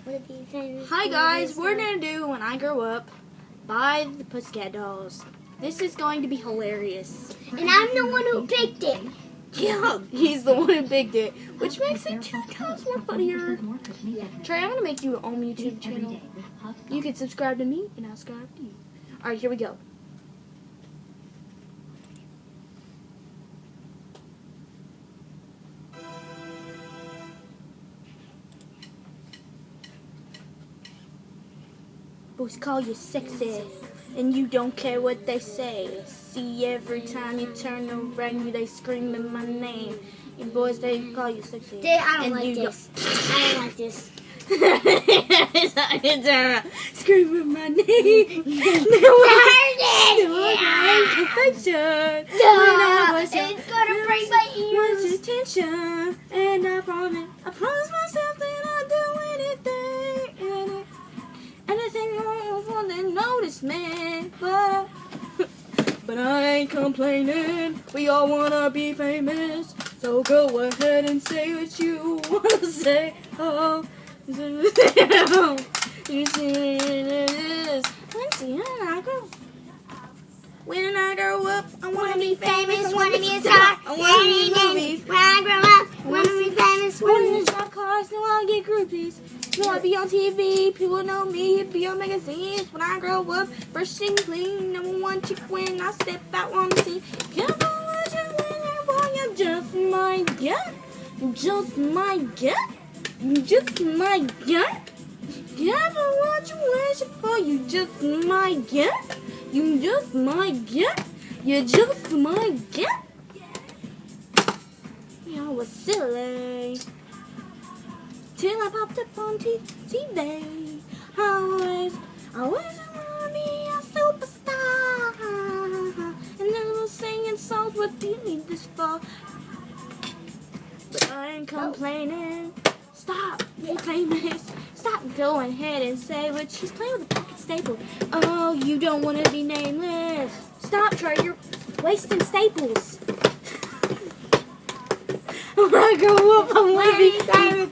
Hi guys, we're gonna do When I Grow Up by the Pussycat Dolls. This is going to be hilarious. And I'm the one who picked it. Yeah, he's the one who picked it, which makes it 2 times more funnier. Yeah. Trey, I'm gonna make you your own YouTube channel. You can subscribe to me, and I'll subscribe to you. Alright, here we go. Boys call you sexy, and you don't care what they say. See, every time you turn around, they screaming my name. And boys, they call you sexy. I don't like this. I don't like this. Screaming my name. It's gonna break my ears. What's attention? And I promise myself that I'll do anything wrong they notice me. But I ain't complaining. We all wanna be famous, so go ahead and say what you wanna say. Oh, you see this? When I grow up, I wanna be famous. Wanna be a star. I wanna be movies. When I grow up, wanna be famous. Wanna drive cars, then I'll get groupies. So I'll be on TV, people know me, be on magazines. When I grow up, fresh and clean, #1 chick when I step out on the scene. Careful what you win for, you just might get, just might get, just might get. Careful what you wish for, you just might get, you just might get, you just might get. Yeah, I was silly. Till I popped up on TV. I was gonna be a superstar. And then I was singing songs, what do you need this for? But I ain't complaining. Stop, be famous. Stop, go ahead and say what she's playing with a pocket staple. Oh, you don't want to be nameless. Stop, Trey, you're wasting staples. When I grow up, I want to be famous.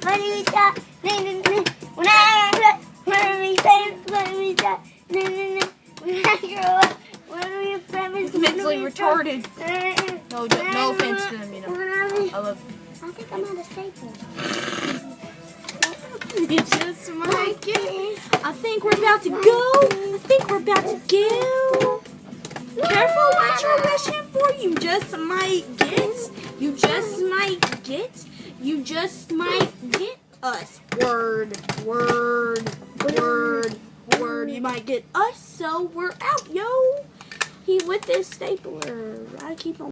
Mentally retarded. No offense to them, you know. I love them. I think I'm out of staples. You just might get. I think we're about to go. Careful what you're wishing for. You just might get. You just might get. You just might get us. Word. You might get us, so we're out, yo. He with this stapler. I keep on.